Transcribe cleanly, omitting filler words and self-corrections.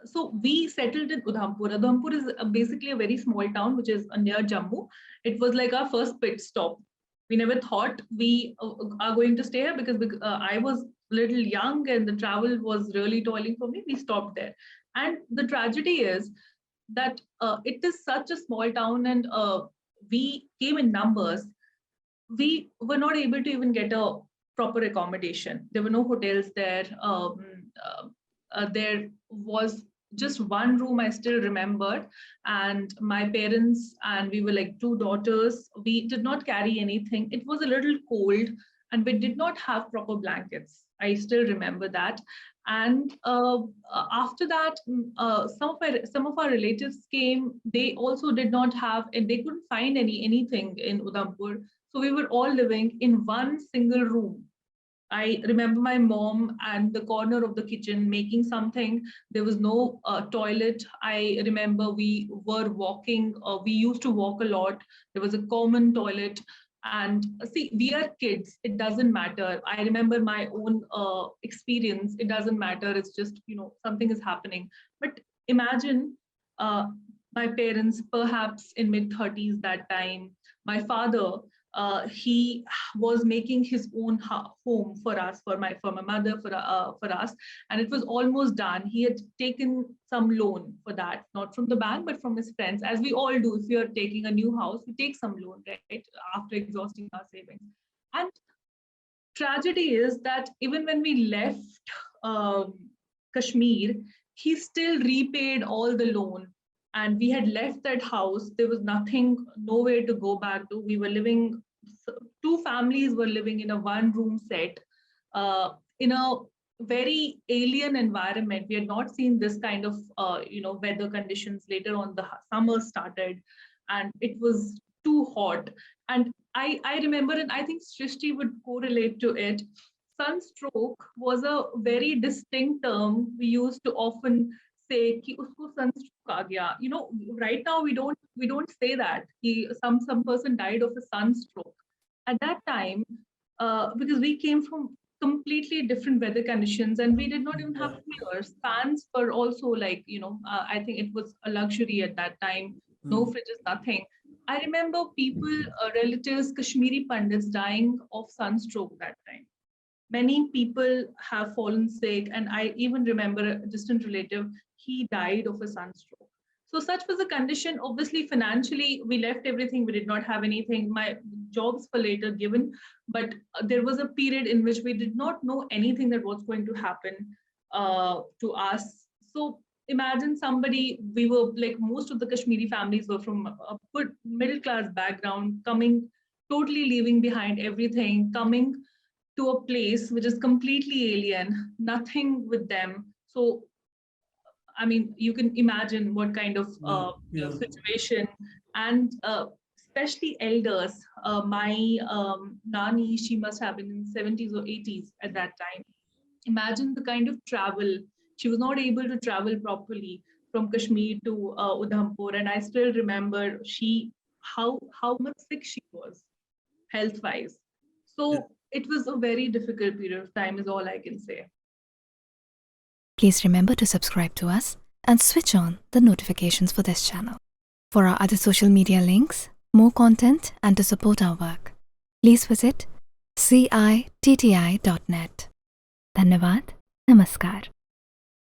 so we settled in Udhampur. Udhampur is basically a very small town which is near Jammu. It was like our first pit stop. We never thought we are going to stay here because I was little young and the travel was really toiling for me. We stopped there. And the tragedy is that it is such a small town and we came in numbers. We were not able to even get a proper accommodation. There were no hotels there. There was just one room I still remembered, and my parents and we were like two daughters. We did not carry anything. It was a little cold, and we did not have proper blankets. I still remember that. And after that, some of our relatives came. They also did not have, and they couldn't find anything in Udhampur. So we were all living in one single room. I remember my mom and the corner of the kitchen making something. There was no toilet. I remember we were walking. We used to walk a lot. There was a common toilet. And see, we are kids. It doesn't matter. I remember my own experience. It doesn't matter. It's just, something is happening. But imagine my parents, perhaps in mid-30s that time, my father, he was making his own home for us, for my mother, for us, and it was almost done. He had taken some loan for that, not from the bank, but from his friends, as we all do. If we are taking a new house, we take some loan, right, after exhausting our savings. And tragedy is that even when we left Kashmir, he still repaid all the loan. And we had left that house. There was nothing, nowhere to go back to. We were living, two families were living in a one-room set, in a very alien environment. We had not seen this kind of, weather conditions. Later on, the summer started, and it was too hot. And I remember, and I think Srishti would correlate to it. Sunstroke was a very distinct term we used to often say कि उसको sunstroke आ गया. Right now we don't say that some person died of a sunstroke. At that time, because we came from completely different weather conditions and we did not even have coolers. Fans were also like, I think it was a luxury at that time. No fridges, nothing. I remember people, relatives, Kashmiri Pandits dying of sunstroke that time. Many people have fallen sick, and I even remember a distant relative, he died of a sunstroke. So such was the condition. Obviously, financially, we left everything. We did not have anything. My jobs were later given, but there was a period in which we did not know anything that was going to happen to us. So imagine somebody, we were like, most of the Kashmiri families were from a good middle class background, coming, totally leaving behind everything, coming to a place which is completely alien, nothing with them. So, I mean, you can imagine what kind of situation, and especially elders. My Nani, she must have been in 70s or 80s at that time. Imagine the kind of travel. She was not able to travel properly from Kashmir to Udhampur. And I still remember how much sick she was, health-wise. So it was a very difficult period of time, is all I can say. Please remember to subscribe to us and switch on the notifications for this channel. For our other social media links, more content, and to support our work, please visit citti.net. Dhanyavad. Namaskar.